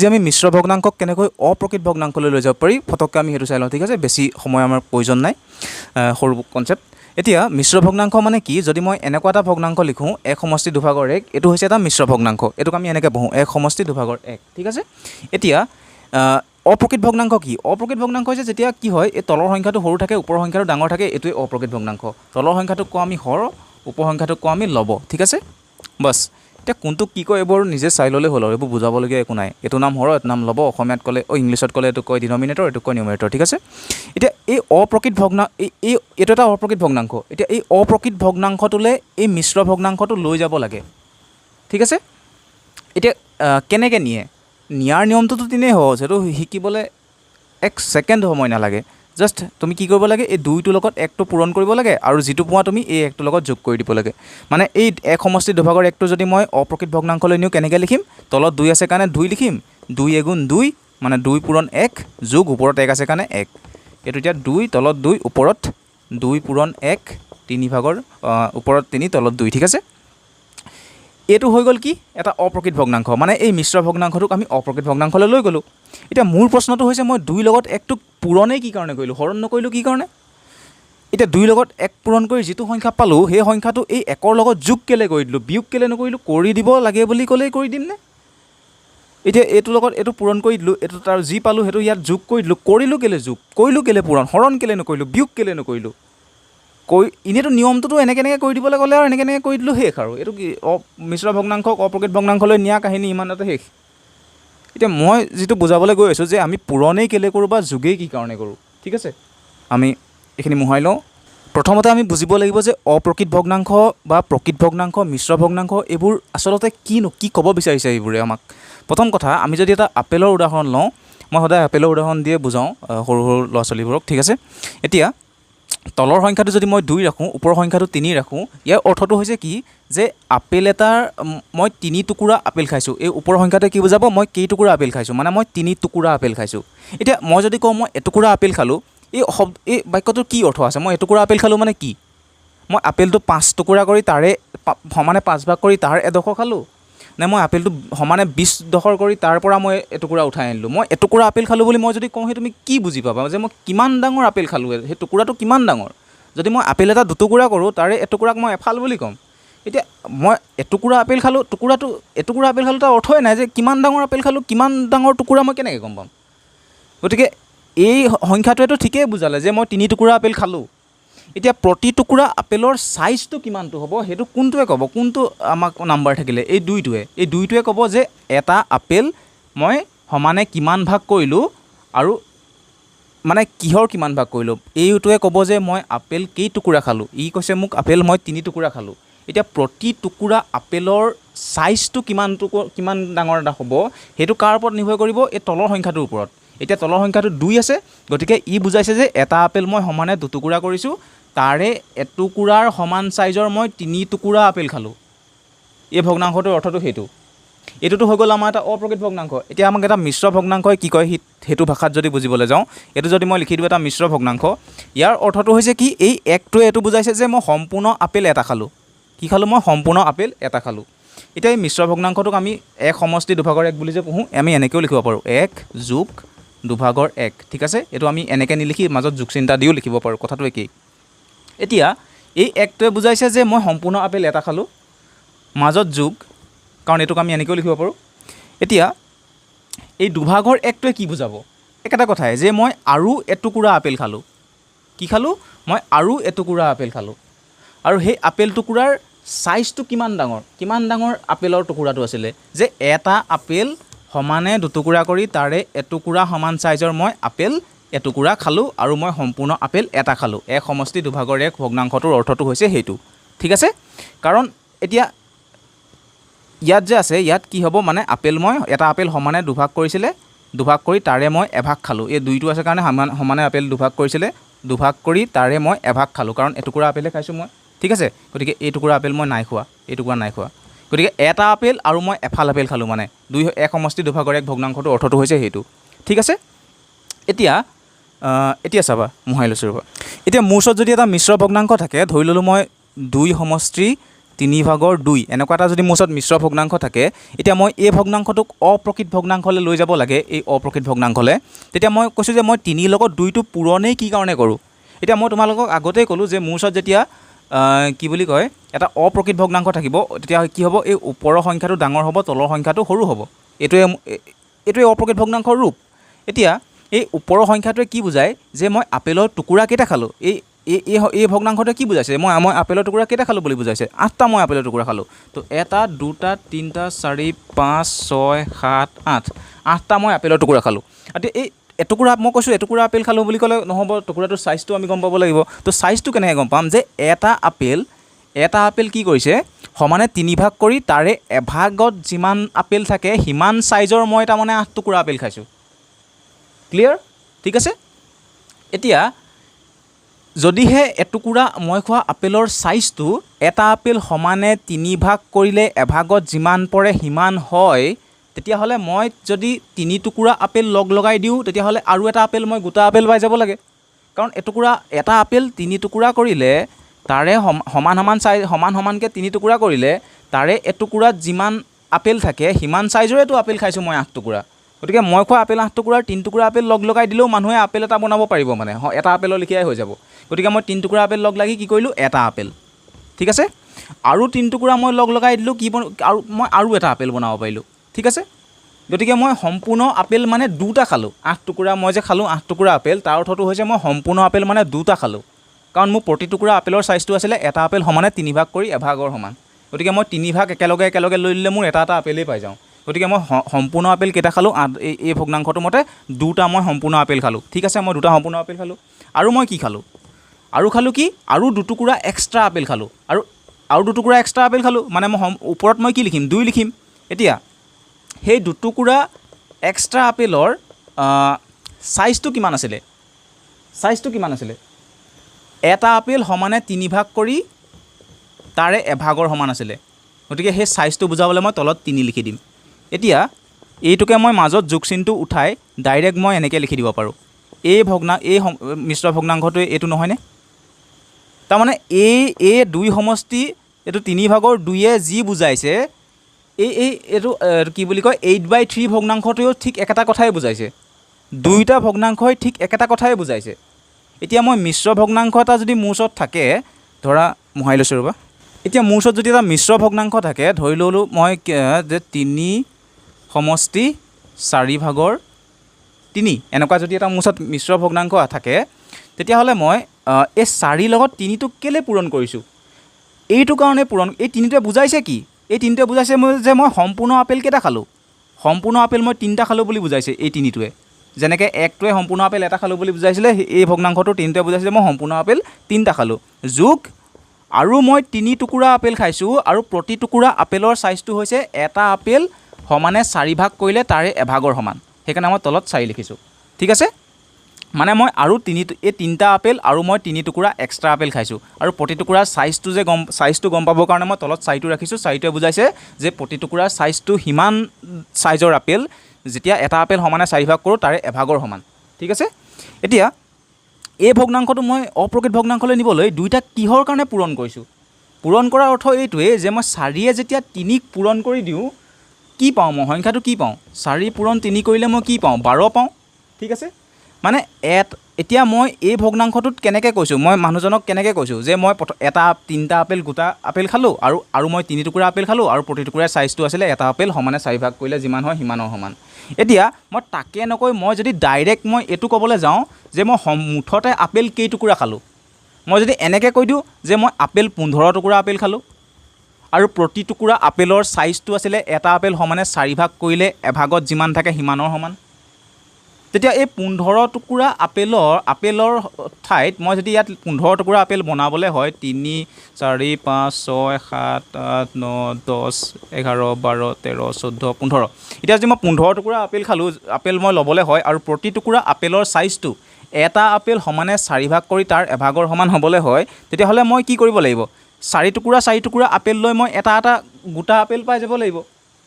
যে আমি মিশ্ৰ ভগ্নাংকক কেনেকৈ অপ্ৰকৃত ভগ্নাংকলৈ লৈ যাব পাৰি ফটককৈ আমি সেইটো চাই লওঁ ঠিক আছে বেছি সময় আমাৰ প্ৰয়োজন নাই সৰু কনচেপ্ট এতিয়া মিশ্ৰ ভগ্নাংক মানে কি যদি মই এনেকুৱা এটা ভগ্নাংক লিখোঁ 1 সমষ্টি 2 ভাগৰ 1 এইটো হৈছে এটা মিশ্ৰ ভগ্নাংক এইটোক আমি এনেকৈ পঢ়োঁ 1 সমষ্টি 2 ভাগৰ 1 ঠিক আছে এতিয়া অপ্ৰকৃত ভগ্নাংক কি অপ্ৰকৃত ভগ্নাংক হৈছে যেতিয়া কি হয় এই তলৰ সংখ্যাটো সৰু থাকে ওপৰৰ সংখ্যাটো ডাঙৰ থাকে এইটোৱে অপ্ৰকৃত ভগ্নাংক তলৰ সংখ্যাটোক কওঁ আমি হৰ ওপৰ সংখ্যাটোক কওঁ আমি লব ঠিক আছে বাছ এতিয়া কোনটো কি কয় এইবোৰ নিজে চাই ল'লে হ'ল আৰু এইবোৰ বুজাবলগীয়া একো নাই এইটো নাম হৰ এইটো নাম ল'ব অসমীয়াত ক'লে ইংলিছত ক'লে এইটো কয় ডিনমিনেটৰ এইটো কয় নিউমেৰেটৰ ঠিক আছে এতিয়া এই অপ্ৰকৃত এইটো এটা অপ্ৰকৃত ভগ্নাংক এতিয়া এই অপ্ৰকৃত ভগ্নাংকটোলৈ এই মিশ্ৰ ভগ্নাংকটো লৈ যাব লাগে ঠিক আছে এতিয়া কেনেকৈ নিয়াৰ নিয়মটোতো তেনেই সহজ সেইটো শিকিবলৈ 1 ছেকেণ্ড সময় নালাগে জাষ্ট তুমি কি কৰিব লাগে এই দুইটোৰ লগত একটো পূৰণ কৰিব লাগে আৰু যিটো পোৱা তুমি এই একটোৰ লগত যোগ কৰি দিব লাগে মানে এই 1 সমষ্টি 2 ভাগৰ 1টো যদি মই অপ্ৰকৃত ভগ্নাংকলৈ নিওঁ কেনেকৈ লিখিম তলত 2 আছে কাৰণে 2 লিখিম 2 এগুণ 2 মানে 2 পূৰণ 1 যোগ ওপৰত 1 আছে কাৰণে 1 এইটো এতিয়া 2 তলত 2 ওপৰত 2 পূৰণ 1 3 ভাগৰ ওপৰত 3 তলত 2 ঠিক আছে এইটো হৈ গ'ল কি এটা অপ্ৰকৃত ভগ্নাংক মানে এই মিশ্ৰ ভগ্নাংকটোক আমি অপ্ৰকৃত ভগ্নাংকলৈ লৈ গ'লোঁ এতিয়া মোৰ প্ৰশ্নটো হৈছে মই 2 লগত 1টোক পূৰণেই কি কাৰণে কৰিলোঁ হৰণ নকৰিলোঁ কি কাৰণে এতিয়া 2 লগত 1 পূৰণ কৰি যিটো সংখ্যা পালোঁ সেই সংখ্যাটো এই 1ৰ লগত যোগ কেলৈ কৰি দিলোঁ বিয়োগ কেলৈ নকৰিলোঁ কৰি দিব লাগে বুলি ক'লেই কৰি দিম নে এতিয়া এইটোৰ লগত এইটো পূৰণ কৰি দিলোঁ এইটো তাৰ যি পালোঁ সেইটো ইয়াত যোগ কৰি দিলোঁ কৰিলোঁ কেলৈ যোগ কৰিলোঁ কেলৈ পূৰণ হৰণ কেলৈ নকৰিলোঁ বিয়োগ কেলৈ নকৰিলোঁ এনেইতো নিয়মটোতো এনেকৈ কৰি দিবলৈ গ'লে আৰু এনেকৈ কৰি দিলোঁ শেষ আৰু এইটো কি মিশ্ৰ ভগ্নাংকক অপ্ৰকৃত ভগ্নাংকলৈ নিয়া কাহিনী ইমানতে শেষ এতিয়া মই যিটো বুজাবলৈ গৈ আছোঁ যে আমি পূৰণেই কেলৈ কৰোঁ বা যোগেই কি কাৰণে কৰোঁ ঠিক আছে আমি এইখিনি মোহাই লওঁ প্ৰথমতে আমি বুজিব লাগিব যে অপ্ৰকৃত ভগ্নাংক বা প্ৰকৃত ভগ্নাংক মিশ্ৰ ভগ্নাংক এইবোৰ আচলতে কি ক'ব বিচাৰিছে এইবোৰে আমাক প্ৰথম কথা আমি যদি এটা আপেলৰ উদাহৰণ লওঁ মই সদায় আপেলৰ উদাহৰণ দিয়ে বুজাওঁ সৰু সৰু ল'ৰা ছোৱালীবোৰক ঠিক আছে এতিয়া তলৰ সংখ্যাটো যদি মই 2 ৰাখোঁ ওপৰৰ সংখ্যাটো 3 ৰাখোঁ ইয়াৰ অৰ্থটো হৈছে কি যে আপেল এটাৰ মই 3 টুকুৰা আপেল খাইছোঁ এই ওপৰৰ সংখ্যাটোৱে কি বুজাব মই কেই টুকুৰা আপেল খাইছোঁ মানে মই 3 টুকুৰা আপেল খাইছোঁ এতিয়া মই যদি কওঁ মই এটুকুৰা আপেল খালোঁ এই বাক্যটোৰ কি অৰ্থ আছে মই এটুকুৰা আপেল খালোঁ মানে কি মই আপেলটো 5 টুকুৰা কৰি তাৰে সমানে 5 ভাগ কৰি তাৰ এডোখৰ খালোঁ নে মই আপেলটো সমানে 20 ডোখৰ কৰি তাৰ পৰা মই এটুকুৰা উঠাই আনিলোঁ মই এটুকুৰা আপেল খালোঁ বুলি মই যদি কওঁ সেই তুমি কি বুজি পাবা যে মই কিমান ডাঙৰ আপেল খালোঁ সেই টুকুৰাটো কিমান ডাঙৰ যদি মই আপেল এটা দুটুকুৰা কৰোঁ তাৰে এটুকুৰাক মই এফাল বুলি ক'ম এতিয়া মই এটুকুৰা আপেল খালোঁ এটুকুৰা আপেল খালোঁ তাৰ অৰ্থই নাই যে কিমান ডাঙৰ আপেল খালোঁ কিমান ডাঙৰ টুকুৰা মই কেনেকৈ গম পাম গতিকে এই সংখ্যাটোৱেতো ঠিকেই বুজালে যে মই 3 টুকুৰা আপেল খালোঁ এতিয়া প্ৰতি টুকুৰা আপেলৰ ছাইজটো কিমানটো হ'ব সেইটো কোনটোৱে ক'ব কোনটো আমাক নাম্বাৰ থাকিলে এই দুইটোৱে ক'ব যে এটা আপেল মই সমানে কিমান ভাগ কৰিলোঁ আৰু মানে কিহৰ কিমান ভাগ কৰিলোঁ এইটোৱে ক'ব যে মই আপেল কেই টুকুৰা খালোঁ ই কৈছে মোক আপেল মই 3 টুকুৰা খালোঁ এতিয়া প্ৰতি টুকুৰা আপেলৰ ছাইজটো কিমান ডাঙৰ এটা হ'ব সেইটো কাৰ ওপৰত নিৰ্ভৰ কৰিব এই তলৰ সংখ্যাটোৰ ওপৰত এতিয়া তলৰ সংখ্যাটো 2 আছে গতিকে ই বুজাইছে যে এটা আপেল মই সমানে 2 টুকুৰা কৰিছোঁ তাৰে এটুকুৰাৰ সমান ছাইজৰ মই 3 টুকুৰা আপেল খালোঁ এই ভগ্নাংশটোৰ অৰ্থটো এইটোতো হৈ গ'ল আমাৰ এটা অপ্ৰকৃত ভগ্নাংক এতিয়া আমাক এটা মিশ্ৰ ভগ্নাংকই কি কয় সেইটো ভাষাত যদি বুজিবলৈ যাওঁ এইটো যদি মই লিখি দিওঁ এটা মিশ্ৰ ভগ্নাংক ইয়াৰ অৰ্থটো হৈছে কি এই একটোৱে এইটো বুজাইছে যে মই সম্পূৰ্ণ আপেল এটা খালোঁ কি খালোঁ মই সম্পূৰ্ণ আপেল এটা খালোঁ এতিয়া এই মিশ্ৰ ভগ্নাংকটোক আমি 1 সমষ্টি 2 ভাগৰ 1 বুলি যে পঢ়োঁ আমি এনেকৈও লিখিব পাৰোঁ 1 যোগ 2 ভাগৰ 1 ঠিক আছে এইটো আমি এনেকৈ নিলিখি মাজত যোগ চিন্তা দিও লিখিব পাৰোঁ কথাটো একেই এতিয়া এই একটোৱে বুজাইছে যে মই সম্পূৰ্ণ আপেল এটা খালোঁ মাজত যোগ কাৰণ এইটোক আমি এনেকৈও লিখিব পাৰোঁ এতিয়া এই 2 ভাগৰ 1টোৱে কি বুজাব একেটা কথাই যে মই আৰু এটুকুৰা আপেল খালোঁ কি খালোঁ মই আৰু এটুকুৰা আপেল খালোঁ আৰু সেই আপেল টুকুৰাৰ ছাইজটো কিমান ডাঙৰ আপেলৰ টুকুৰাটো আছিলে যে এটা আপেল সমানে 2 টুকুৰা কৰি তাৰে এটুকুৰা সমান ছাইজৰ মই আপেল এটুকুৰা খালোঁ আৰু মই সম্পূৰ্ণ আপেল এটা খালোঁ 1 সমষ্টি 2 ভাগৰ 1 ভগ্নাংশটোৰ অৰ্থটো হৈছে সেইটো ঠিক আছে কাৰণ এতিয়া ইয়াত যে আছে ইয়াত কি হ'ব মানে আপেল মই এটা আপেল সমানে 2 ভাগ কৰিছিলে 2 ভাগ কৰি তাৰে মই এভাগ খালোঁ এই দুইটো আছে কাৰণে সমানে আপেল 2 ভাগ কৰিছিলে 2 ভাগ কৰি তাৰে মই এভাগ খালোঁ কাৰণ এটুকুৰা আপেলে খাইছোঁ মই ঠিক আছে গতিকে এই টুকুৰা আপেল মই নাই খোৱা এই টুকুৰা নাই খোৱা গতিকে এটা আপেল আৰু মই এফাল আপেল খালোঁ মানে 1 সমষ্টি 2 ভাগৰ 1 ভগ্নাংশটোৰ অৰ্থটো হৈছে সেইটো ঠিক আছে এতিয়া চাবা মোহাই লৈছোঁ ৰ'বা এতিয়া মোৰ ওচৰত যদি এটা মিশ্ৰ ভগ্নাংক থাকে ধৰি ল'লোঁ মই 2 সমষ্টি 3/2 এনেকুৱা এটা যদি মোৰ ওচৰত মিশ্ৰ ভগ্নাংশ থাকে, এতিয়া মই এই ভগ্নাংশটোক অপ্ৰকৃত ভগ্নাংশলৈ লৈ যাব লাগে, এই অপ্ৰকৃত ভগ্নাংশলৈ। তেতিয়া মই কৈছোঁ যে মই 3 লগত 2টো পূৰণেই কি কাৰণে কৰোঁ। এতিয়া মই তোমালোকক আগতেই ক'লোঁ যে মোৰ ওচৰত যেতিয়া কি বুলি কয় এটা অপ্ৰকৃত ভগ্নাংশ থাকিব, তেতিয়া কি হ'ব, এই ওপৰৰ সংখ্যাটো ডাঙৰ হ'ব, তলৰ সংখ্যাটো সৰু হ'ব। এইটোৱে অপ্ৰকৃত ভগ্নাংশৰ ৰূপ। এতিয়া এই ওপৰৰ সংখ্যাটোৱে কি বুজায় যে মই আপেলৰ টুকুৰা কেইটা খালোঁ। এই ভগ্নাংশটোৱে কি বুজাইছে, মই আপেলৰ টুকুৰা কেইটা খালোঁ বুলি বুজাইছে। 8টা মই আপেলৰ টুকুৰা খালোঁ। তো 1 2 3 4 5 6 7 8 8টা মই আপেলৰ টুকুৰা খালোঁ। এতিয়া এই এটুকুৰা মই কৈছোঁ এটুকুৰা আপেল খালোঁ বুলি ক'লে নহ'ব, টুকুৰাটোৰ ছাইজটো আমি গম পাব লাগিব। তো ছাইজটো কেনেকৈ গম পাম যে এটা আপেল কি কৰিছে, সমানে 3 ভাগ কৰি তাৰে এভাগত যিমান আপেল থাকে সিমান ছাইজৰ মই তাৰমানে 8 টুকুৰা আপেল খাইছোঁ। ক্লিয়াৰ? ঠিক আছে। এতিয়া যদিহে এটুকুৰা মই খোৱা আপেলৰ ছাইজটো এটা আপেল সমানে 3 ভাগ কৰিলে এভাগত যিমান পৰে সিমান হয়, তেতিয়াহ'লে মই যদি 3 টুকুৰা আপেল লগাই দিওঁ, তেতিয়াহ'লে আৰু এটা আপেল মই গোটা আপেল পাই যাব লাগে। কাৰণ এটা আপেল 3 টুকুৰা কৰিলে তাৰে সমানকৈ 3 টুকুৰা কৰিলে তাৰে এটুকুৰাত যিমান আপেল থাকে সিমান ছাইজৰেতো আপেল খাইছোঁ মই 8 টুকুৰা। গতিকে মই খোৱা আপেল 8 টুকুৰাৰ 3 টুকুৰা আপেল লগাই দিলেও মানুহে আপেল এটা বনাব পাৰিব, মানে এটা আপেলৰ লেখীয়াই হৈ যাব। গতিকে মই 3 টুকুৰা আপেল লাগি কি কৰিলোঁ, এটা আপেল। ঠিক আছে। আৰু 3 টুকুৰা মই লগাই দিলোঁ, মই আৰু এটা আপেল বনাব পাৰিলোঁ। ঠিক আছে। গতিকে মই সম্পূৰ্ণ আপেল মানে 2টা খালোঁ। 8 টুকুৰা মই যে খালোঁ 8 টুকুৰা আপেল, তাৰ অৰ্থটো হৈছে মই সম্পূৰ্ণ আপেল মানে 2টা খালোঁ। কাৰণ মোৰ প্ৰতি টুকুৰা আপেলৰ ছাইজটো আছিলে এটা আপেল সমানে 3 ভাগ কৰি এভাগৰ সমান। গতিকে মই 3 ভাগ একেলগে লৈ ল'লে মোৰ এটা আপেলেই পাই যাওঁ। গতিকে মই সম্পূৰ্ণ আপেল কেইটা খালোঁ, এই ভগ্নাংশটোৰ মতে 2টা মই সম্পূৰ্ণ আপেল খালোঁ। ঠিক আছে, মই 2টা সম্পূৰ্ণ আপেল খালোঁ। আৰু মই কি খালোঁ, আৰু 2 টুকুৰা এক্সট্ৰা আপেল খালোঁ। আৰু 2 টুকুৰা এক্সট্ৰা আপেল খালোঁ মানে মই ওপৰত মই কি লিখিম, 2 লিখিম। এতিয়া সেই 2 টুকুৰা এক্সট্ৰা আপেলৰ ছাইজটো কিমান আছিলে, এটা আপেল সমানে 3 ভাগ কৰি তাৰে এভাগৰ সমান আছিলে। গতিকে সেই ছাইজটো বুজাবলৈ মই তলত 3 লিখি দিম। এতিয়া এইটোকে মই মাজত যোগ চিনটো উঠাই ডাইৰেক্ট মই এনেকৈ লিখি দিব পাৰোঁ, এই মিশ্ৰ ভগ্নাংশটোৱে এইটো নহয়নে। তাৰমানে এই 2 সমষ্টি এইটো 3/2য়ে যি বুজাইছে, এইটো কি বুলি কয় 8/3 ভগ্নাংশটোৱেও ঠিক একেটা কথাই বুজাইছে। 2টা ভগ্নাংশই ঠিক একেটা কথাই বুজাইছে। এতিয়া মই মিশ্ৰ ভগ্নাংশ এটা যদি মোৰ ওচৰত থাকে, ধৰা মোহাৰি লৈছোঁ ৰ'বা। এতিয়া মোৰ ওচৰত যদি এটা মিশ্ৰ ভগ্নাংশ থাকে, ধৰি ল'লোঁ মই যে 3/4 এনেকুৱা যদি এটা মোৰ ওচৰত মিশ্ৰ ভগ্নাংশ থাকে, তেতিয়াহ'লে মই এই 4 লগত 3টোক কেলৈ পূৰণ কৰিছোঁ, এইটো কাৰণে এই 3টোৱে বুজাইছে কি, এই 3টোৱে বুজাইছে যে মই সম্পূৰ্ণ আপেল কেইটা খালোঁ, সম্পূৰ্ণ আপেল মই 3টা খালোঁ বুলি বুজাইছে এই 3টোৱে। যেনেকৈ 1টোৱে সম্পূৰ্ণ আপেল 1টা খালোঁ বুলি বুজাইছিলে, এই ভগ্নাংশটো 3টোৱে বুজাইছে মই সম্পূৰ্ণ আপেল 3টা খালোঁ, যোগ আৰু মই 3 টুকুৰা আপেল খাইছোঁ, আৰু প্ৰতি টুকুৰা আপেলৰ ছাইজটো হৈছে এটা আপেল সমানে 4 ভাগ কৰিলে তাৰে এভাগৰ সমান। সেইকাৰণে মই তলত 4 লিখিছোঁ। ঠিক আছে। মানে মই আৰু 3টা আপেল আৰু মই 3 টুকুৰা এক্সট্ৰা আপেল খাইছোঁ, আৰু প্ৰতি টুকুৰাৰ ছাইজটো গম পাবৰ কাৰণে মই তলত 4টো ৰাখিছোঁ। 4টোৱে বুজাইছে যে প্ৰতি টুকুৰাৰ ছাইজটো সিমান ছাইজৰ আপেল যেতিয়া এটা আপেল সমানে 4 ভাগ কৰোঁ তাৰে এভাগৰ সমান। ঠিক আছে। এতিয়া এই ভগ্নাংশটো মই অপ্ৰকৃত ভগ্নাংশলৈ নিবলৈ 2টা কিহৰ কাৰণে পূৰণ কৰিছোঁ, পূৰণ কৰাৰ অৰ্থ এইটোৱেই যে মই 4য়ে যেতিয়া 3ক পূৰণ কৰি দিওঁ কি পাওঁ, মই সংখ্যাটো কি পাওঁ, 4 পূৰণ 3 কৰিলে মই কি পাওঁ, 12 পাওঁ। ঠিক আছে। মানে এতিয়া মই এই ভগ্নাংশটোত কেনেকৈ কৈছোঁ, মই মানুহজনক কেনেকৈ কৈছোঁ যে মই 3টা আপেল গোটা আপেল খালোঁ, আৰু মই 3 টুকুৰা আপেল খালোঁ, আৰু প্ৰতি টুকুৰাৰ ছাইজটো আছিলে এটা আপেল সমানে 4 ভাগ কৰিলে যিমান হয় সিমানৰ সমান। এতিয়া মই তাকে নকৈ মই যদি ডাইৰেক্ট মই এইটো ক'বলৈ যাওঁ যে মই মুঠতে আপেল কেইটুকুৰা খালোঁ, মই যদি এনেকৈ কৈ দিওঁ যে মই আপেল 15 টুকুৰা আপেল খালোঁ, আৰু প্ৰতি টুকুৰা আপেলৰ ছাইজটো আছিলে এটা আপেল সমানে 4 ভাগ কৰিলে এভাগত যিমান থাকে সিমানৰ সমান, তেতিয়া এই 15 টুকুৰা আপেলৰ ঠাইত মই যদি ইয়াত 15 টুকুৰা আপেল বনাবলৈ হয় 3 4 5 6 7 8 9 10 11 12 13 14 15, এতিয়া যদি মই 15 টুকুৰা আপেল মই ল'বলৈ হয়, আৰু প্ৰতি টুকুৰা আপেলৰ ছাইজটো এটা আপেল সমানে 4 ভাগ কৰি তাৰ এভাগৰ সমান হ'বলৈ হয়, তেতিয়াহ'লে মই কি কৰিব লাগিব, 4 টুকুৰা আপেল লৈ মই এটা গোটা আপেল পাই যাব লাগিব।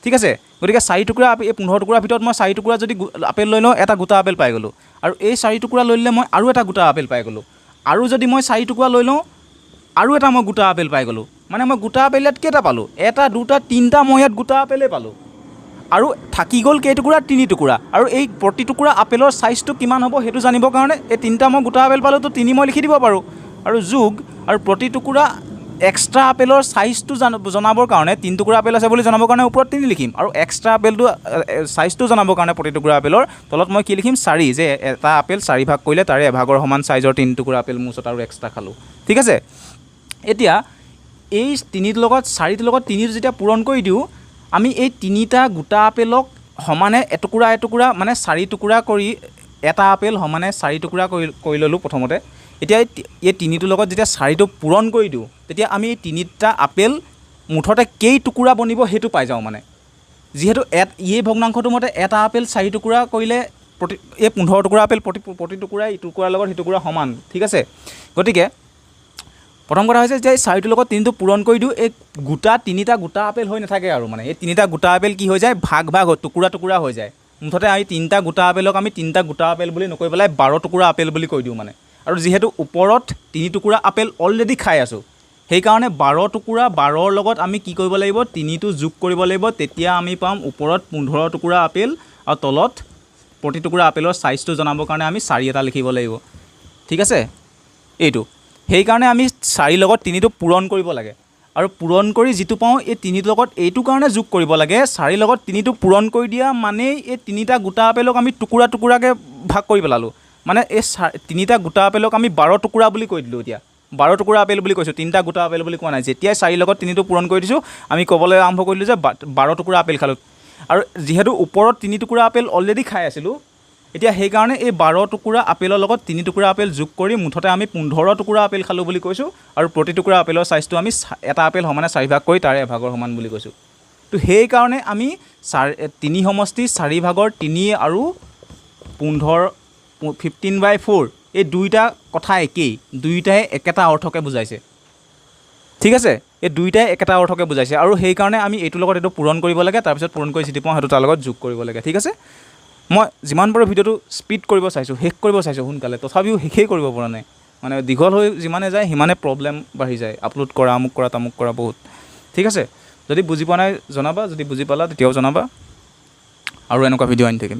ঠিক আছে। গতিকে 4 টুকুৰা এই 15 টুকুৰাৰ ভিতৰত মই 4 টুকুৰা যদি আপেল লৈ লওঁ এটা গোটা আপেল পাই গ'লোঁ, আৰু এই 4 টুকুৰা লৈ ল'লে মই আৰু এটা গোটা আপেল পাই গ'লোঁ, আৰু যদি মই 4 টুকুৰা লৈ লওঁ আৰু এটা মই গোটা আপেল পাই গ'লোঁ। মানে মই গোটা আপেল ইয়াত কেইটা পালোঁ, 1 2 3টা মই ইয়াত গোটা আপেলেই পালোঁ। আৰু থাকি গ'ল কেইটুকুৰা, 3 টুকুৰা। আৰু এই প্ৰতি টুকুৰা আপেলৰ চাইজটো কিমান হ'ব সেইটো জানিবৰ কাৰণে এই 3টা মই গোটা আপেল পালোঁ, তো 3 মই লিখি দিব পাৰোঁ। আৰু যোগ আৰু প্ৰতি টুকুৰা এক্সট্ৰা আপেলৰ চাইজটো জনাবৰ কাৰণে 3 টুকুৰা আপেল আছে বুলি জনাবৰ কাৰণে ওপৰত 3 লিখিম, আৰু এক্সট্ৰা আপেলটো চাইজটো জনাবৰ কাৰণে প্ৰতি টুকুৰা আপেলৰ তলত মই কি লিখিম, 4, যে এটা আপেল 4 ভাগ কৰিলে তাৰে এভাগৰ সমান চাইজৰ 3 টুকুৰা আপেল মোৰ ওচৰত আৰু এক্সট্ৰা খালোঁ। ঠিক আছে, এতিয়া এই 3ৰ লগত 4ৰ লগত 3 যেতিয়া পূৰণ কৰি দিওঁ, আমি এই 3টা গোটা আপেলক সমানে এটুকুৰা এটুকুৰা মানে 4 টুকুৰা কৰি এটা আপেল সমানে 4 টুকুৰা কৰি ল'লোঁ প্ৰথমতে। এতিয়া এই 3টোৰ লগত যেতিয়া 4টো পূৰণ কৰি দিওঁ, তেতিয়া আমি এই 3টা আপেল মুঠতে কেই টুকুৰা বনিব সেইটো পাই যাওঁ। মানে যিহেতু এই ভগ্নাংশটোৰ মতে এটা আপেল 4 টুকুৰা কৰিলে এই 15 টুকুৰা আপেল প্ৰতি টুকুৰাই ইটো টুকুৰাৰ লগত সিটো টুকুৰা সমান। ঠিক আছে, গতিকে প্ৰথম কথা হৈছে যে 4টোৰ লগত 3টো পূৰণ কৰি দিওঁ, এই 3টা গোটা আপেল হৈ নাথাকে আৰু মানে এই 3টা গোটা আপেল কি হৈ যায়, ভাগ টুকুৰা টুকুৰা হৈ যায়। মুঠতে আমি 3টা গোটা আপেলক আমি 3টা গোটা আপেল বুলি নকৈ পেলাই 12 টুকুৰা আপেল বুলি কৈ দিওঁ মানে। আৰু যিহেতু ওপৰত 3 টুকুৰা আপেল অলৰেডি খাই আছোঁ, সেইকাৰণে 12 টুকুৰা 12ৰ লগত আমি কি কৰিব লাগিব, 3টো যোগ কৰিব লাগিব, তেতিয়া আমি পাম ওপৰত 15 টুকুৰা আপেল, আৰু তলত প্ৰতি টুকুৰা আপেলৰ চাইজটো জনাবৰ কাৰণে আমি 4 এটা লিখিব লাগিব। ঠিক আছে, এইটো সেইকাৰণে আমি 4ৰ লগত 3টো পূৰণ কৰিব লাগে, আৰু পূৰণ কৰি যিটো পাওঁ এই 3টোৰ লগত এইটো কাৰণে যোগ কৰিব লাগে। 4ৰ লগত 3টো পূৰণ কৰি দিয়া মানেই এই 3টা গোটা আপেলক আমি টুকুৰা টুকুৰাকৈ ভাগ কৰি পেলালোঁ। মানে এই 3টা গোটা আপেলক আমি 12 টুকুৰা বুলি কৈ দিলোঁ। এতিয়া 12 টুকুৰা আপেল বুলি কৈছোঁ, 3টা গোটা আপেল বুলি কোৱা নাই। যেতিয়াই 4ৰ লগত 3টো পূৰণ কৰি দিছোঁ, আমি ক'বলৈ আৰম্ভ কৰিলোঁ যে 12 টুকুৰা আপেল খালোঁ। আৰু যিহেতু ওপৰত 3 টুকুৰা আপেল অলৰেডি খাই আছিলোঁ, এতিয়া সেইকাৰণে এই 12 টুকুৰা আপেলৰ লগত 3 টুকুৰা আপেল যোগ কৰি মুঠতে আমি 15 টুকুৰা আপেল খালোঁ বুলি কৈছোঁ। আৰু প্ৰতি টুকুৰা আপেলৰ চাইজটো আমি এটা আপেল সমানে 4 ভাগ কৰি তাৰে এভাগৰ সমান বুলি কৈছোঁ। তো সেইকাৰণে আমি 3 সমষ্টি 4 ভাগৰ 3 আৰু 15/4 এই দুইটা কথা একেই, দুইটাই একেটা অৰ্থকে বুজাইছে। ঠিক আছে, এই দুইটাই একেটা অৰ্থকে বুজাইছে, আৰু সেইকাৰণে আমি এইটোৰ লগত এইটো পূৰণ কৰিব লাগে, তাৰপিছত পূৰণ কৰি যিটো পাওঁ সেইটো তাৰ লগত যোগ কৰিব লাগে। ঠিক আছে, মই যিমান পাৰোঁ ভিডিঅ'টো স্পীড কৰিব চাইছোঁ, শেষ কৰিব চাইছোঁ সোনকালে, তথাপিও শেষেই কৰিব পৰা নাই। মানে দীঘল হৈ যিমানে যায় সিমানে প্ৰব্লেম বাঢ়ি যায়, আপলোড কৰা, আমুক কৰা তামুক কৰা বহুত। ঠিক আছে, যদি বুজি পোৱা নাই জনাবা, যদি বুজি পালা তেতিয়াও জনাবা, আৰু এনেকুৱা ভিডিঅ' আনি থাকিম।